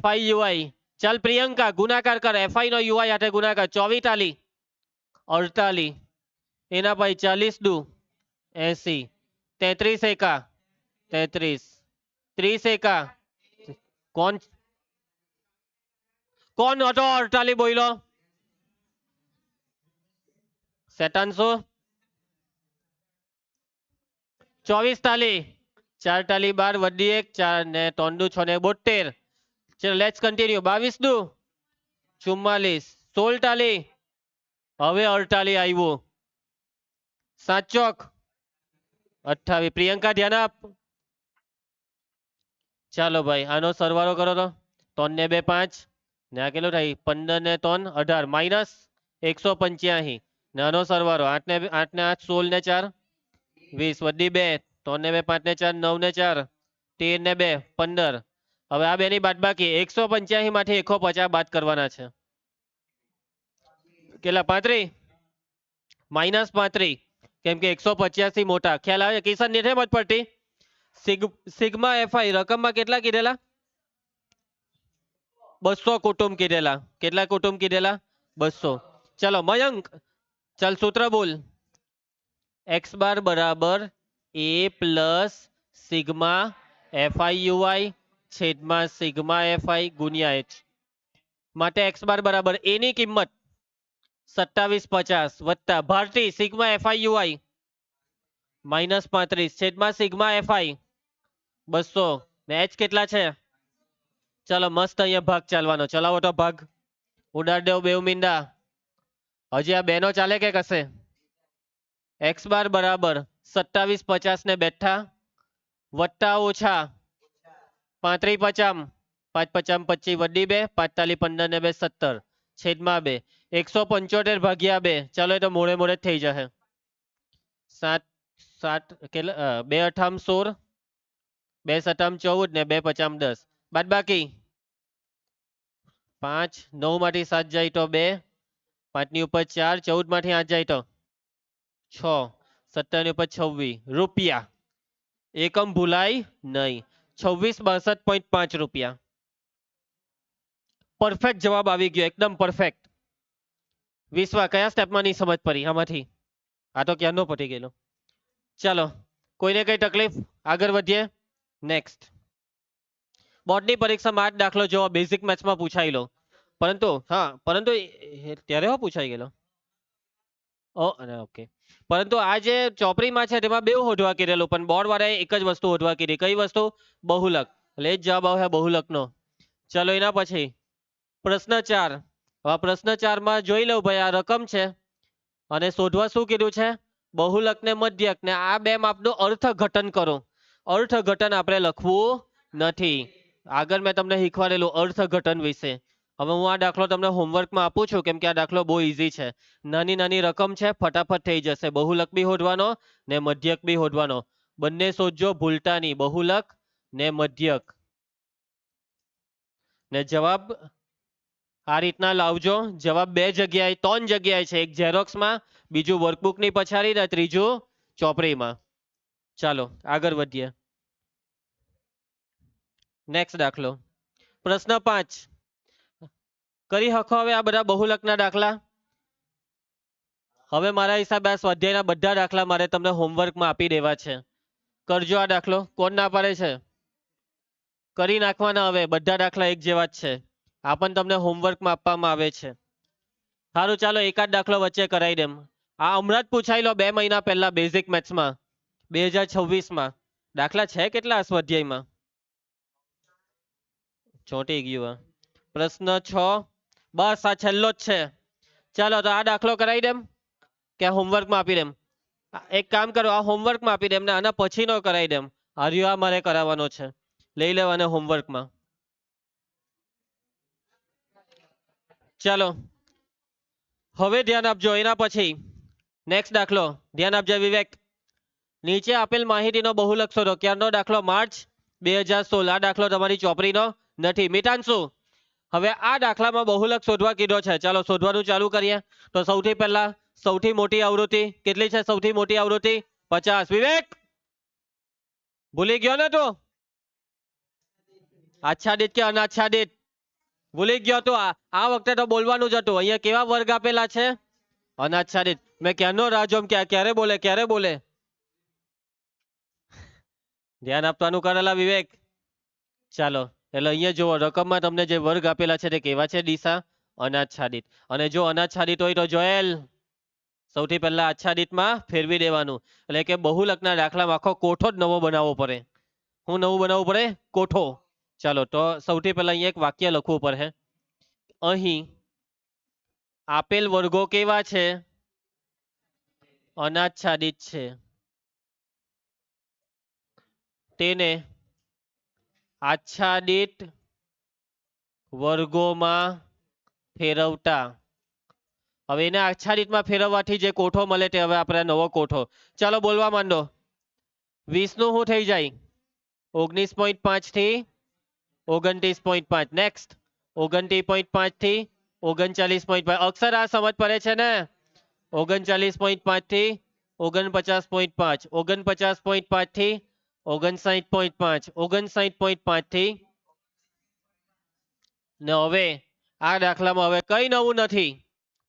A: fi ui ચાલ પ્રિયંકા ગુણાકાર કર fi નો ui હાથે ગુણાકાર 24 48 એના પછી 40 દુ 80, 33 એકા 33, 30 એકા કોણ કોણ હતો 48 બોલ્યો? શેતાનસો 24 તાલી 4 તાલી 12 વડી 1 4 ને 3 દુ 6 ને 72. ચલો લેટ્સ કન્ટિન્યુ. 22 દુ 44, 16 તાલી હવે 48 આવ્યું. 7 ચોક 28. પ્રિયંકા ધ્યાન આપ. ચાલો ભાઈ આનો સરવાળો કરો તો 3 ને 2 5 ને આ કેટલું થાય 15 ને 3 18 માઇનસ 185 ને આનો સરવાળો 8 ને 8 16 ને 4 20 વધી 2 3 ને 2 5 ને 4 9 ને 4 13 ને 2 15. હવે આ બેની બાદ બાકી 185 માંથી 150 બાદ કરવાના છે. કેટલા 35 માઇનસ 35 કેમ કે 185 મોટા ખ્યાલ આવે કિશન ની મત પડતી. સિગ્મા એફઆઈ રકમમાં કેટલા કીધેલા? 200 કુટુંબ કીધેલા. કેટલા કુટુંબ કીધેલા? 200. ચલો મયંક ચલ સૂત્ર બોલ. x બાર બરાબર a plus sigma F I U I છેદમાં સિગ્મા એફઆઈ ગુણ્યા h. માટે x બાર બરાબર a ની કિંમત 2750 વત્તા ભારતી સિગ્મા એફઆઈ યુઆઈ માઇનસ 35 છેદમાં સિગ્મા એફઆઈ 200 ને h કેટલા છે? ચલો મસ્ત અહીંયા ભાગ ચાલવાનો. ચલાવો તો ભાગ ઉડાડ દેવ બેવ મીંડા. હજી આ બેનો ચાલે કે કશે? x બાર બરાબર 2750 ને બેઠા વત્તા ઓછા 35 50 5 50 25 વડી 2 5 તાલી 15 ને 2 17 છેદમાં 2 175 ભાગ્યા 2. ચાલો એ તો મોડે મોડે જ થઈ જશે. 7 7 કેટલા 2 અઠામ 16 2 સતામ 14 ને 2 પચામ 10 બાદ બાકી 5 9 માંથી 7 જાય તો 2 5 ની ઉપર 4 14 માંથી 8 જાય તો 6 17 ની ઉપર 26 રૂપિયા. એકમ ભૂલાય નહીં. 2662.5 રૂપિયા. પરફેક્ટ જવાબ આવી ગયો એકદમ પરફેક્ટ. વિશ્વા કયા સ્ટેપમાં નહીં સમજ પડી આમાંથી? આ તો ક્યારનો પતી ગયેલો. ચાલો કોઈને કઈ તકલીફ? આગળ વધીએ. નેક્સ્ટ બોર્ડની પરીક્ષામાં 8 દાખલો જો બેઝિક મેથ્સમાં પૂછાયેલો પરંતુ ત્યારે પૂછાઈ ગયેલો. ઓકે પરંતુ આ જે ચોપડીમાં છે તેમાં બે હોધવા કીધેલું પણ બોર્ડ વાળાએ એક જ વસ્તુ હોધવા કીધી. કઈ વસ્તુ? બહુલક. એટલે જ જવાબ આવે બહુલકનો. ચલો એના પછી પ્રશ્ન 4. હવે પ્રશ્ન 4 માં જોઈ લઉં ભાઈ આ રકમ છે અને શોધવા શું કીધું છે? બહુલક ને મધ્યક ને આ બે માપનું અર્થઘટન કરો. અર્થઘટન આપણે લખવું નથી. આગળ મેં તમને શીખવાડેલું અર્થઘટન વિશે. હવે હું આ દાખલો તમને હોમવર્કમાં આપું છું કેમ કે આ દાખલો બહુ ઈઝી છે. નાની નાની રકમ છે ફટાફટ થઈ જશે. બહુલક બી હોધવાનો ને મધ્યક બી હોધવાનો. બંને શોધજો ભૂલતા નહીં. બહુલક ને મધ્યક ને જવાબ આ રીતના લાવજો. જવાબ બે જગ્યાએ 3 જગ્યાએ છે. એક ઝેરોક્સમાં બીજું વર્કબુકની પછાડી ને ત્રીજું ચોપડીમાં. ચાલો આગળ વધીએ. નેક્સ્ટ દાખલો પ્રશ્ન 5 કરી હકો હવે આ બધા બહુલકના દાખલા. હવે મારા હિસાબે આ સ્વાધ્યાયના બધા દાખલા મારે તમને હોમવર્કમાં આપી દેવા છે. કરજો આ દાખલો. કોણ ના પાડે છે? કરી નાખવાના. હવે બધા દાખલા એક જેવા જ છે. આ પણ તમને હોમવર્કમાં આપવામાં આવે છે. સારું ચાલો એકાદ દાખલો વચ્ચે કરાવી દેમ. આ હમણાં જ પૂછાયેલો 2 મહિના પહેલા બેઝિક મેથ્સમાં 2026માં. દાખલા છે કેટલા આ સ્વાધ્યાયમાં? ચોંટી ગયું. પ્રશ્ન 6 બસ આ છેલ્લો જ છે. ચાલો તો આ દાખલો કરાવી દેમ કે હોમવર્કમાં આપી દેમ? એક કામ કરો આ હોમવર્કમાં આપી દેમ ને આના પછી નો કરાવી દેમ. હરિયો આ મારે કરાવવાનો છે. લઈ લેવાને હોમવર્કમાં. ચાલો હવે ધ્યાન આપજો. એના પછી નેક્સ્ટ દાખલો ધ્યાન આપજો વિવેક. નીચે આપેલ માહિતીનો બહુલક શોધો. ક્યારનો દાખલો? માર્ચ 2016. આ દાખલો તમારી ચોપડીનો નથી. મિતાંશુ હવે આ દાખલામાં બહુલક શોધવા કીધો છે. ચાલો શોધવાનું ચાલુ કરીએ. તો સૌથી પહેલા સૌથી મોટી આવૃત્તિ કેટલી છે? સૌથી મોટી આવૃત્તિ 50. વિવેક ભૂલી ગયો ને તું? આચ્છાદિત કે અનાચ્છાદિત? ભૂલી ગયો તો આ વખતે તો બોલવાનું જ હતું. અહીંયા કેવા વર્ગ આપેલા છે? અનાચ્છાદિત. મેં ક્યારનો રાહ જોમ કે ક્યારે બોલે ક્યારે બોલે. ધ્યાન આપવાનું કરેલા વિવેક. ચાલો એટલે અહીંયા જુઓ રકમમાં તમને જે વર્ગ આપેલા છે તે કેવા છે દિશા અનાચ્છાદિત. અને જો અનાચ્છાદિત હોય તો જોયેલ સૌથી પહેલા આચ્છાદિતમાં ફેરવી દેવાનું. એટલે કે બહુલકના દાખલામાં આખો કોઠો જ નવો બનાવવો પડે. હું નવું બનાવવું પડે? કોઠો. ચાલો તો સૌથી પહેલા અહીંયા એક વાક્ય લખવું પડે. અહીં આપેલ વર્ગો કેવા છે? અનાચ્છાદિત છે. તેને આચ્છાદિત વર્ગોમાં ફેરવતા. હવે એને આચ્છાદિતમાં ફેરવવાથી જે કોઠો મળે તે હવે આપણે નવો કોઠો. ચાલો બોલવા માંડો. 20 નું શું થઈ જાય? 19.5 થી 29.5. નેક્સ્ટ 29.5 થી 39.5. અક્ષર આ સમજ પડે છે ને? 39.5 થી 49.5. 49.5 થી 59.5. 59.5 થી ને હવે આ દાખલામાં હવે કઈ નવું નથી.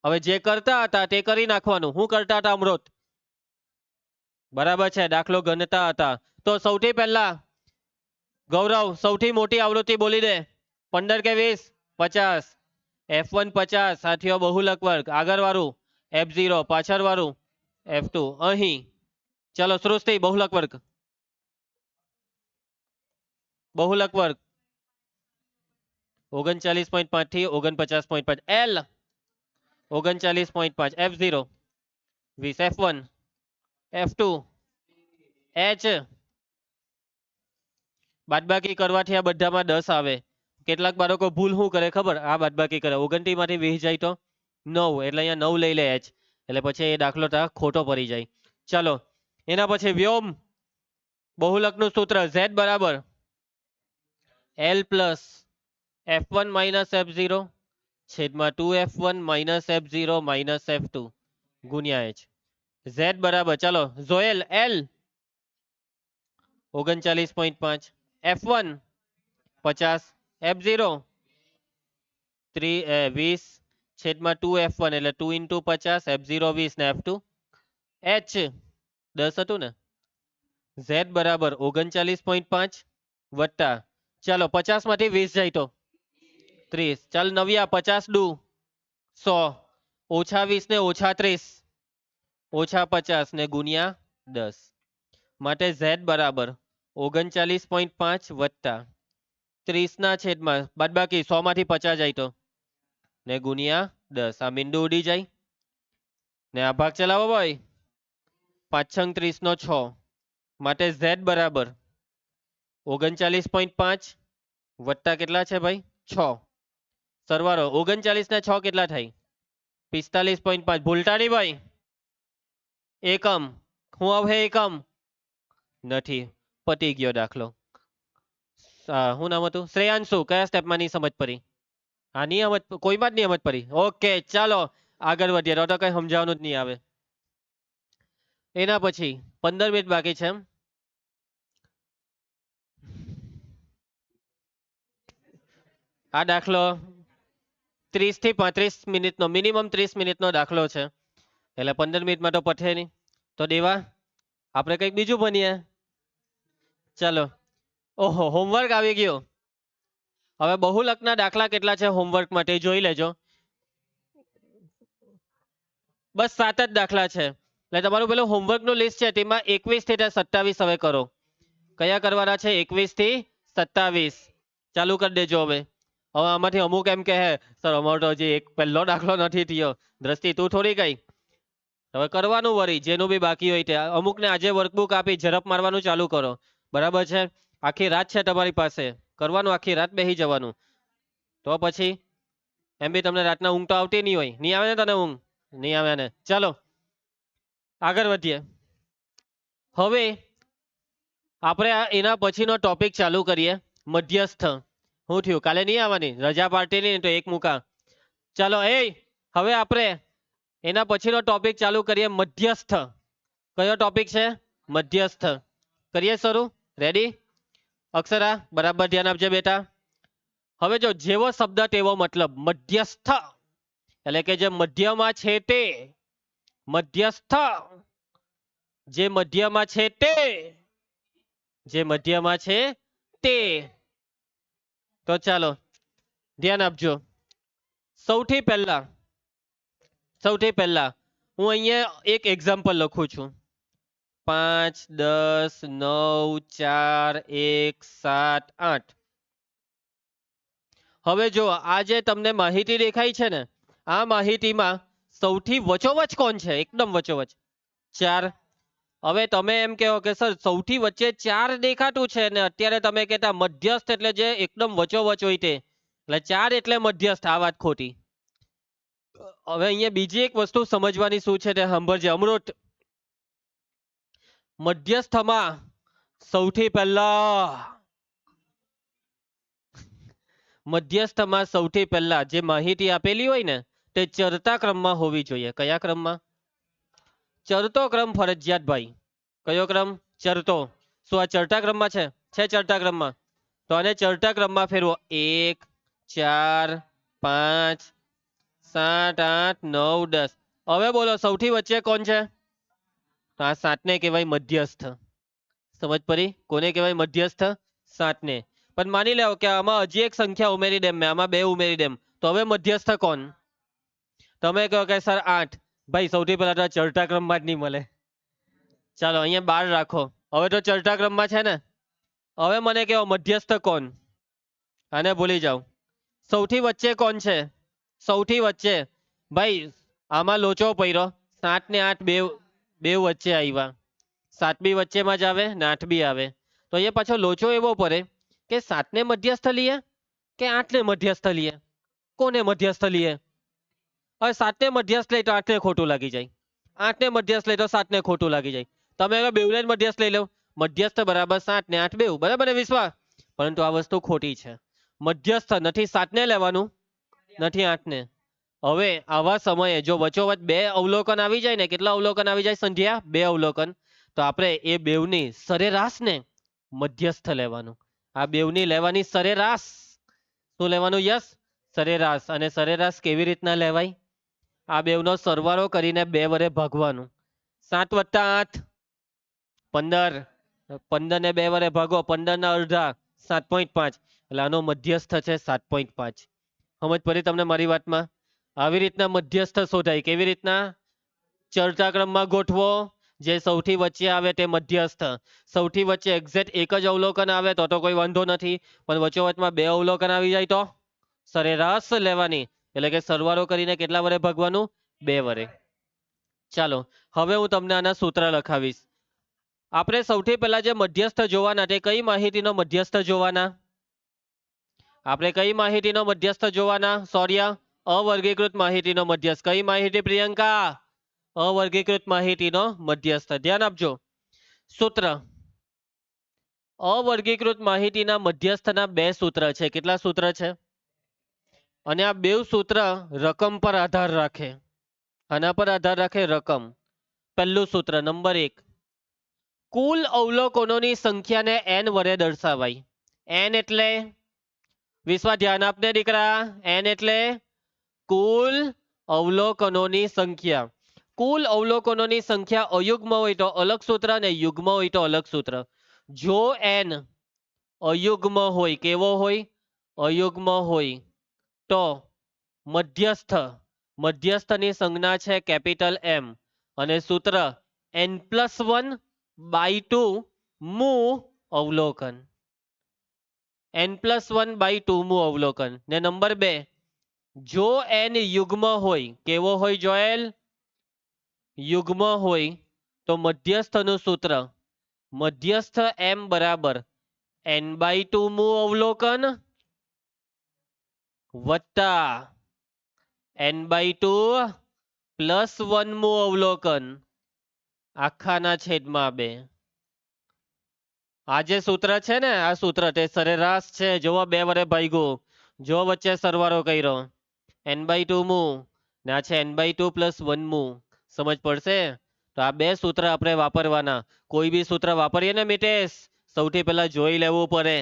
A: હવે જે કરતા હતા તે કરી નાખવાનું. શું કરતા હતા અમૃત? બરાબર છે, દાખલો ગણતા હતા. તો સૌથી પહેલા ગૌરવ સૌથી મોટી આવૃત્તિ બોલી દે. 15 કે 20? 50. F1 50. સાથીઓ બહુલક વર્ગ. આગળ વાળું F0. પાછળ વાળું F2. અહીં ચલો સૃષ્ટિ બહુલક વર્ગ. બહુલક વર્ગ 39.5 થી 49.5. L 39.5. F0 20. F1 F2 H બાદબાકી કરવાથી આ બધામાં 10 આવે. કેટલાક બાળકો ભૂલ શું કરે ખબર? આ બાદબાકી કરે 29 માંથી 20 જાય તો 9, એટલે અહીંયા 9 લઈ લે H, એટલે પછી એ દાખલો ખોટો પડી જાય. ચલો એના પછી વ્યોમ બહુલકનું સૂત્ર Z બરાબર L plus F1 minus F0 છેદમાં 2F1 minus F0 minus F2 ગુણ્યા H. Z બરાબર ચલો જોયેલ L 39.5. F1 50. F0 20 છેદમાં 2F1 એટલે 2 into 50. F0 20 ને F2 H 10 હતું ને. Z બરાબર 39.5 વત્તા ચાલો 50 માંથી 20 જાય તો 30. ચાલ નવ્યા 50 દુ 100 ઓછા 20 ને ઓછા 30 ઓછા 50 ને ગુણ્યા 10. માટે Z બરાબર 39.5 વત્તા 30 ના છેદમાં બાદબાકી 100 માંથી 50 જાય તો ને ગુણ્યા 10. આ મીંડું ઉડી જાય ને આ ભાગ ચલાવો ભાઈ. 5 30 નો 6 માટે Z બરાબર 39.5 વત્તા કેટલા છે ભાઈ 6. સરવાળો 39 ને 6 કેટલા થાય? 45.5. ભૂલતા નહીં ભાઈ. એકમ હું હવે એકમ નથી. પતી ગયો દાખલો. શું નામ હતું? શ્રેયાંશુ. કયા સ્ટેપમાં નહીં સમજ પડી? હા નિયમત કોઈમાં જ નિયમત પડી. ઓકે ચાલો આગળ વધીએ. તો કઈ સમજાવવાનું જ નહીં આવે. એના પછી 15 મિનિટ બાકી છે. એમ આ દાખલો 30 થી 35 મિનિટનો મિનિમમ 30 મિનિટનો દાખલો છે. એટલે 15 મિનિટમાં તો પથે નહીં. તો દેવા આપણે કંઈક બીજું ભણીએ. ચાલો ઓહો હોમવર્ક આવી ગયો. હવે બહુલકના દાખલા કેટલા છે હોમવર્ક માટે જોઈ લેજો. બસ 7 જ દાખલા છે. એટલે તમારું પેલું હોમવર્કનું લિસ્ટ છે તેમાં 21 થી 27 હવે કરો. કયા કરવાના છે? 21 થી 27 ચાલુ કરી દેજો. હવે આમાંથી અમુક એમ કહે સર અમારો તો હજી એક પહેલો દાખલો નથી થયો. દ્રષ્ટિ તું થોડી ગઈ. હવે કરવાનું વળી જેનું બી બાકી હોય તે. અમુકને આજે વર્કબુક આપી ઝડપ મારવાનું ચાલુ કરો. બરાબર છે? આખી રાત છે તમારી પાસે કરવાનું. આખી રાત બેસી જવાનું. તો પછી એમ બી તમને રાતના ઊંઘ તો આવતી નહીં હોય. નહીં આવે ને તને ઊંઘ? નહીં આવે ને. ચાલો આગળ વધીએ. હવે આપણે એના પછીનો ટોપિક ચાલુ કરીએ. મધ્યસ્થ. શું થયું? કાલે નહીં આવવાની? રજા પાર્ટી નહીં તો એક મુકા. ચાલો હવે આપણે એના પછીનો ટોપિક ચાલુ કરીએ. મધ્યસ્થ. કયો ટોપિક છે? મધ્યસ્થ. કરીએ શરૂ? રેડી? અક્ષરા બરાબર ધ્યાન આપજે બેટા. હવે જો જેવો શબ્દ તેવો મતલબ. મધ્યસ્થ એટલે કે જે મધ્યમાં છે તે. મધ્યસ્થ જે મધ્યમાં છે તે. જે મધ્યમાં છે તે. તો ચાલો ધ્યાન આપજો. સૌથી પહેલા હું અહીંયા એક એક્ઝામ્પલ લખું છું. 5 10 9 4 1 7 8. હવે જો આ જે તમને માહિતી દેખાય છે ને, આ માહિતીમાં સૌથી વચોવચ કોણ છે? એકદમ વચોવચ 4. હવે તમે એમ કહો કે સર સૌથી વચ્ચે 4 દેખાતું છે ને અત્યારે તમે કહેતા મધ્યસ્થ એટલે જે એકદમ વચોવચ હોય તે, એટલે 4 એટલે મધ્યસ્થ. આ વાત ખોટી. હવે અહીંયા બીજી એક વસ્તુ સમજવાની શું છે તે સાંભળજે અમૃત. મધ્યસ્થમાં સૌથી પહેલા જે માહિતી આપેલી હોય ને તે ચડતા ક્રમમાં હોવી જોઈએ. કયા ક્રમમાં? ચડતો ક્રમ ફરજિયાત ભાઈ. કયો ક્રમ? ચડતો. શું આ ચડતા ક્રમમાં છે? ચડતા ક્રમમાં. તો આને ચડતા ક્રમમાં ફેરવો. 1 4 5 7 8 9 10. હવે બોલો સૌથી વચ્ચે કોણ છે? તો આ 7 ને કહેવાય મધ્યસ્થ. સમજ પડી? કોને કહેવાય મધ્યસ્થ? 7 ને. પણ માની લેવો કે આમાં હજી એક સંખ્યા ઉમેરી દેમ, મેં આમાં 2 ઉમેરી દેમ, તો હવે મધ્યસ્થ કોણ? તમે કહો કે સર 8. ભાઈ સૌથી પહેલા તો ચડતા ક્રમમાં જ નહીં મળે. ચાલો અહીંયા 12 રાખો. હવે તો ચડતા ક્રમમાં છે ને. હવે મને કહો મધ્યસ્થ કોણ? આને ભૂલી જાઓ. સૌથી વચ્ચે કોણ છે? સૌથી વચ્ચે ભાઈ આમાં લોચો પડ્યો. 7 ને 8 બે વચ્ચે આવ્યા. 7 બી વચ્ચેમાં જ આવે ને 8 બી આવે. તો અહીંયા પાછો લોચો એવો પડે કે 7 ને મધ્યસ્થ લઈએ કે 8 ને મધ્યસ્થ લઈએ? કોને મધ્યસ્થ લઈએ? હવે 7 ને મધ્યસ્થ લઈ તો 8 ને ખોટું લાગી જાય. 8 ને મધ્યસ્થ લઈ તો 7 ને ખોટું લાગી જાય. તમે હવે બેવને જ મધ્યસ્થ લઈ લો. મધ્યસ્થ બરાબર 7 ને 8 બેવ બરાબર ને વિશ્વા? પરંતુ આ વસ્તુ ખોટી છે. મધ્યસ્થ નથી 7 ને લેવાનું, નથી 8 ને. હવે આવા સમયે જો વચોવચ 2 અવલોકન આવી જાય ને, કેટલા અવલોકન આવી જાય સંધ્યા? 2 અવલોકન. તો આપણે એ બેવની સરેરાશ ને મધ્યસ્થ લેવાનું. આ બેવની લેવાની સરેરાશ. શું લેવાનું? યસ, સરેરાશ. અને સરેરાશ કેવી રીતના લેવાય? આ બેવનો સરવાળો કરીને 2 વડે ભાગવાનું. 7 + 8 15. 15 ને 2 વડે ભાગો, 15 ના અડધા 7.5. એટલે આનો મધ્યસ્થ છે 7.5. સમજ પડી તમને મારી વાતમાં? આવી રીતના મધ્યસ્થ શોધાય. કેવી રીતના? ચડતા ક્રમમાં ગોઠવો. જે સૌથી વચ્ચે આવે તે મધ્યસ્થ. સૌથી વચ્ચે એક્ઝેક્ટ એક જ અવલોકન આવે તો કોઈ વાંધો નથી, પણ વચ્ચોવચમાં 2 અવલોકન આવી જાય તો સરેરાશ લેવાની. એટલે કે સરવાળો કરીને કેટલા વડે ભાગવાનું? 2 વડે. ચાલો હવે હું તમને આના સૂત્ર લખાવીશ. આપણે સૌથી પહેલા જે મધ્યસ્થ જોવાના તે કઈ માહિતીનો મધ્યસ્થ જોવાના? આપણે કઈ માહિતીનો મધ્યસ્થ જોવાના? સૌર્ય, અવર્ગીકૃત માહિતીનો મધ્યસ્થ. કઈ માહિતી પ્રિયંકા? અવર્ગીકૃત માહિતીનો મધ્યસ્થ. ધ્યાન આપજો. સૂત્ર. અવર્ગીકૃત માહિતીના મધ્યસ્થના 2 સૂત્ર છે. કેટલા સૂત્ર છે? અને આ 2 સૂત્ર રકમ પર આધાર રાખે. આના પર આધાર રાખે રકમ. પહેલું સૂત્ર નંબર 1. કુલ અવલોકનોની સંખ્યાને n વડે દર્શાવાય. n એટલે વિશ્વા ધ્યાન આપને દીકરા. n એટલે કુલ અવલોકનોની સંખ્યા. કુલ અવલોકનોની સંખ્યા અયુગ્મ હોય તો અલગ સૂત્ર અને યુગ્મ હોય તો અલગ સૂત્ર. જો n અયુગ્મ હોય, કેવો હોય? અયુગ્મ હોય તો મધ્યસ્થની સંજ્ઞા છે કેપિટલ M અને સૂત્ર n+1/2 મુ અવલોકન. n+1/2 મુ અવલોકન. ને નંબર 2, જો n યુગ્મ હોય, કેવો હોય જોયેલ? યુગ્મ હોય તો મધ્યસ્થનું સૂત્ર મધ્યસ્થ m બરાબર n/2 મુ અવલોકન વત્તા n/2 +1 મુ અવલોકન આખાના છેદમાં 2. આ જે સૂત્ર છે ને, આ સૂત્ર તે સરેરાશ છે. જોવો 2 વડે ભાગ્યું, જો વચ્ચે સરવાળો કર્યો n/2 મુ ને આ છે n/2 +1 મુ. સમજ પડશે? તો આ 2 સૂત્ર આપણે વાપરવાના. કોઈ બી સૂત્ર વાપરીએ ને મિટેશ, સૌથી પહેલા જોઈ લેવું પડે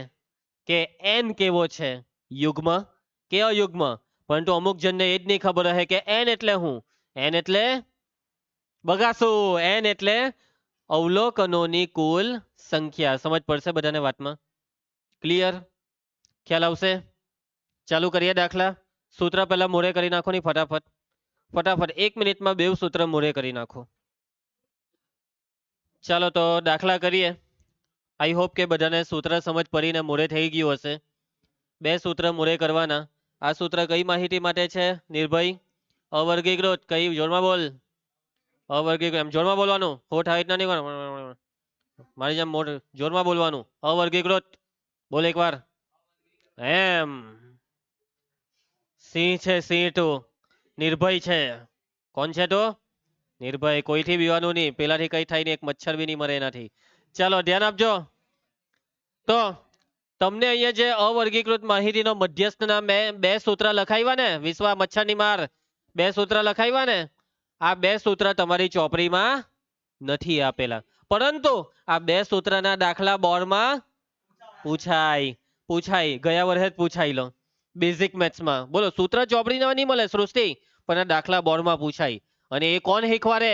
A: કે n કેવો છે, યુગ્મ કે અયુગ્મ. પરંતુ અમુક જણને એ જ નહીં ખબર હે કે n એટલે હું. n એટલે બગાસું. n એટલે અવલોકનોની કુલ સંખ્યા. સમજ પડશે બધાને વાતમાં? ક્લિયર? ખ્યાલ આવશે? ચાલુ કરીએ દાખલા. સૂત્ર પહેલા મોરે કરી નાખો ની ફટાફટ ફટાફટ 1 મિનિટમાં બે સૂત્ર મોરે કરી નાખો. ચાલો તો દાખલા કરીએ. આઈ હોપ કે બધાને સૂત્ર સમજ પડીને મોરે થઈ ગયું હશે. બે સૂત્ર મોરે કરવાના. આ સૂત્ર કઈ માહિતી માટે છે નિર્ભય? અવર્ગીકૃત. કઈ? જોરમાં બોલ. અવર્ગીકૃત. એમ જોરમાં બોલવાનું, હોઠ આવી રીતના નહીં કરવાનું. મારી જેમ જોરમાં બોલવાનું. અવર્ગીકૃત. બોલ એકવાર. એમ સિંહ છે, સિંહ તું. નિર્ભય છે. કોણ છે તો? નિર્ભય. કોઈથી બીવાનું નહીં, પેલાથી કઈ થાય નહીં, એક મચ્છર બી નહીં મરે એનાથી. ચાલો ધ્યાન આપજો. તો તમને અહીંયા જે અવર્ગીકૃત માહિતીનો મધ્યસ્થના બે સૂત્ર લખાવ્યા ને, વિશ્વા મચ્છરની માર, બે સૂત્ર લખાવ્યા ને, આ બે સૂત્ર તમારી ચોપડીમાં નથી આપેલા, પરંતુ આ બે સૂત્રના દાખલા બોર્ડમાં પૂછાય ગયા વર્ષે જ પૂછાઈ લો બેઝિક મેથ્સમાં. બોલો, સૂત્ર ચોપડીમાં નહીં મળે સૃષ્ટિ, પણ આ દાખલા બોર્ડમાં પૂછાય. અને એ કોણ શીખવાડે?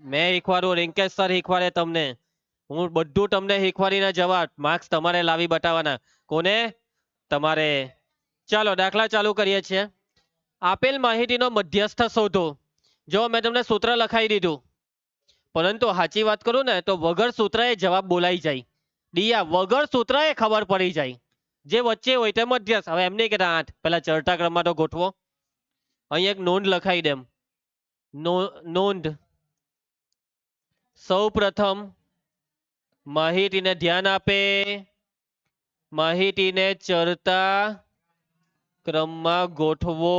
A: મેં શીખવાડું. રિંકેશ સર શીખવાડે તમને. હું બધું તમને શીખવાડીને જવાબ માર્ક્સ તમારે લાવી બતાવવાના. કોને? તમારે. ચાલો દાખલા ચાલુ કરીએ છીએ. આપેલ માહિતીનો મધ્યસ્થ શોધો. જો મેં તમને સૂત્ર લખાઈ દીધું, પરંતુ સાચી વાત કરું ને તો વગર સૂત્રએ જવાબ બોલાઈ જાય. દિયા, વગર સૂત્રએ ખબર પડી જાય. જે વચ્ચે હોય તે મધ્યસ્થ. હવે એમ નહીં કે 8 પેલા ચડતા ક્રમમાં તો ગોઠવો. અહીં એક નોંધ લખાઈ દેમ. નોંધ. સૌ પ્રથમ માહિતીને ધ્યાન આપે. માહિતીને ચડતા ક્રમમાં ગોઠવો.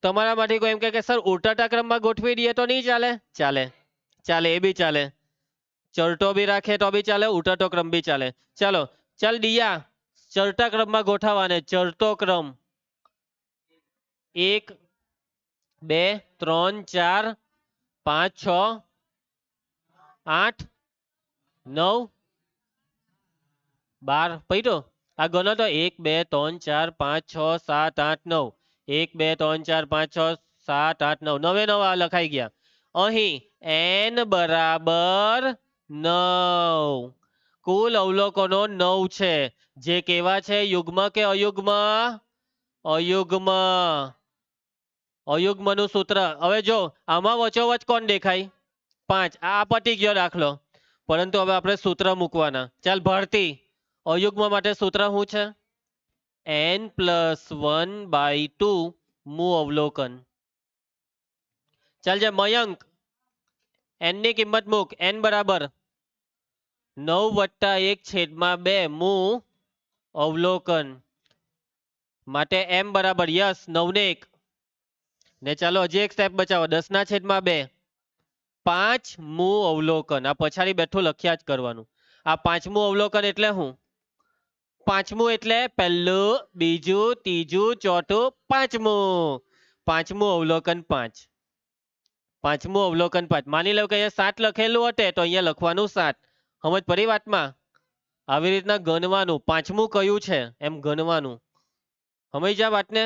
A: તમારામાંથી કોઈ એમ કહે કે સર ઉલટાટા ક્રમમાં ગોઠવી દઈએ તો નહીં ચાલે? ચાલે. ચાલે, એ બી ચાલે. ચડતો બી રાખે તો બી ચાલે, ઉલટાતો ક્રમ બી ચાલે. ચાલો ચાલ દિયા, ચડતા ક્રમમાં ગોઠવવાને. ચડતો ક્રમ 1 2 3 4 5 6 8 9 12 પૈટો. આ ગણો તો 1 2 3 4 5 6 7 8 9. 1 2 3 4 5 6 7 8 9. 9 આ લખાઈ ગયા. અહીં n બરાબર 9. કુલ અવલોકનો 9 છે. જે કેવા છે? યુગ્મ કે અયુગ્મ? અયુગ્મ. અયુગ્મનું સૂત્ર. હવે જો આમાં વચ્ચોવચ કોણ દેખાય? 5. આ પતી ગયો દાખલો. પરંતુ હવે આપણે સૂત્ર મૂકવાના. ચાલ ભારતી, અયુગ્મ માટે સૂત્ર શું છે? n+1/2 મુ અવલોકન. ચાલ જે મયંક, n ની કિંમત મૂક. n બરાબર 9 + 1/2 મુ અવલોકન. માટે m બરાબર યસ 9 ને 1. ને ચાલો હજી એક સ્ટેપ બચાવો. 10/2 5 મુ અવલોકન. આ પછાડી બેઠું લખ્યા જ કરવાનું. આ 5મું અવલોકન એટલે શું? 5મું એટલે પહેલું, બીજું, ત્રીજું, ચોથું, 5મું. 5મું અવલોકન 5. 5મું અવલોકન 5. માની લો કે અહીંયા 7 લખેલું હતે તો અહીંયા લખવાનું 7. સમજ પડી વાતમાં? આવી રીતના ગણવાનું. 5મું કયું છે એમ ગણવાનું. સમજ જા વાતને?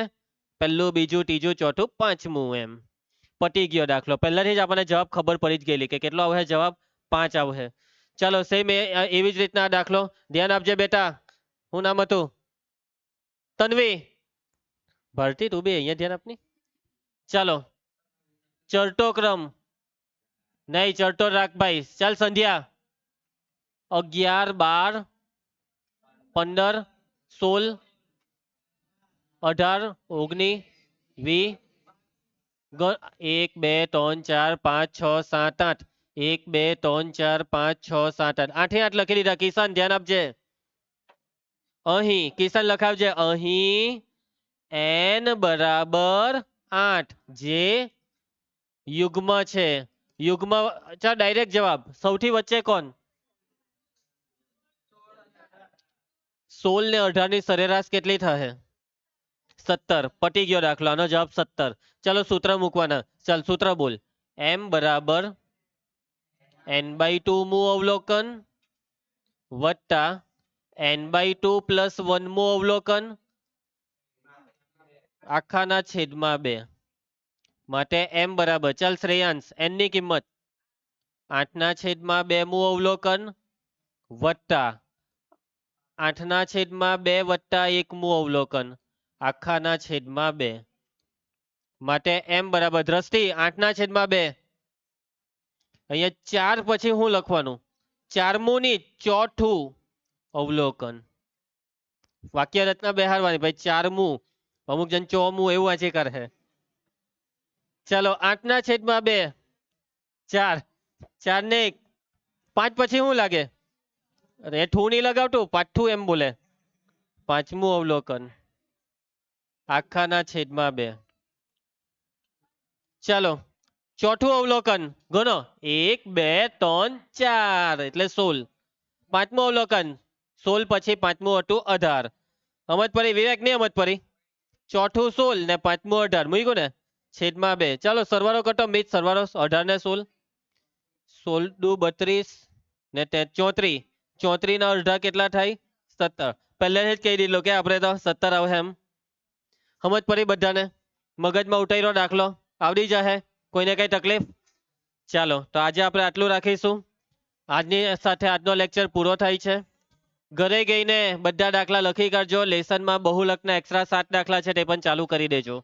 A: પહેલું, બીજું, ત્રીજું, ચોથું, 5મું એમ. પટી ગયો દાખલો. પહેલાથી જ આપણને જવાબ ખબર પડી જ ગયેલી કે કેટલો આવશે જવાબ? 5 આવશે. ચાલો સેમ એવી જ રીતના દાખલો. ધ્યાન આપજે બેટા. શું નામ હતું? તન્વી. ભારતી તું બી અહીંયા ધ્યાન આપની. ચાલો ચડતો ક્રમ નહીં, ચડતો રાખ ભાઈ. ચાલ સંધ્યા. 11 12 15 16 18 19 20. 1 2 3 4 5 6 7 8. 1 2 3 4 5 6 7 8. 8 8 લખી દીધા. કિસાન ધ્યાન આપજે. અહીં કિસાન લખાવજે. અહીં n બરાબર 8 જે યુગ્મ છે. યુગ્મ. ચાલ ડાયરેક્ટ જવાબ. સૌથી વચ્ચે કોણ? 16 ને 18 ની સરેરાશ કેટલી થશે? 17. પટી ગયો દાખલો. આનો જવાબ 17. ચાલો સૂત્ર મૂકવાના. ચાલ સૂત્ર બોલ. m બરાબર n/2 મુ અવલોકન વત્તા n/2 + 1મું અવલોકન આખાના છેદમાં 2. માટે m બરાબર, ચાલ શ્રેયાંશ, n ની કિંમત 8/2 અવલોકન વત્તા 8/2 વત્તા 1 અવલોકન આખાના છેદમાં 2 માટે m બરાબર દ્રષ્ટિ 8/2 અહીંયા 4 પછી હું લખવાનું 4મું ની 4થું અવલોકન વાક્ય રચના બેહારવાની ભાઈ 4મું અમુક જણ 4મું એવું વાંચી કરે ચલો 8/2 4 4 ને 1 5 પછી શું લાગે અરે ઠું નહીં લગાવતું પાઠું એમ બોલે 5મું અવલોકન આખાના છેદમાં 2 ચાલો ચોથું અવલોકન ગણો 1 2 3 4 એટલે 16 5મું અવલોકન 16 પછી 5મું હતું 18 સમજ પડી વિવેક નહીં સમજ પડી ચોથું 16 ને 5મું 18 મૂક્યું ને છેદમાં 2 ચાલો સરવાળો કટો મિત સરવાળો 18 ને 16 16 દુ 32 ને 34 34 ના અડધા કેટલા થાય 17 પહેલેથી જ કહી દીધું કે આપણે તો 17 આવે એમ સમજ પડી બધાને મગજમાં ઉતાર્યો દાખલો આવડી જશે કોઈને કઈ તકલીફ ચાલો તો આજે આપણે આટલું રાખીશું આજની સાથે આજનો લેક્ચર પૂરો થાય છે ઘરે ગઈને બધા દાખલા લખી કાઢજો લેસનમાં બહુલકના એક્સ્ટ્રા 7 દાખલા છે તે પણ ચાલુ કરી દેજો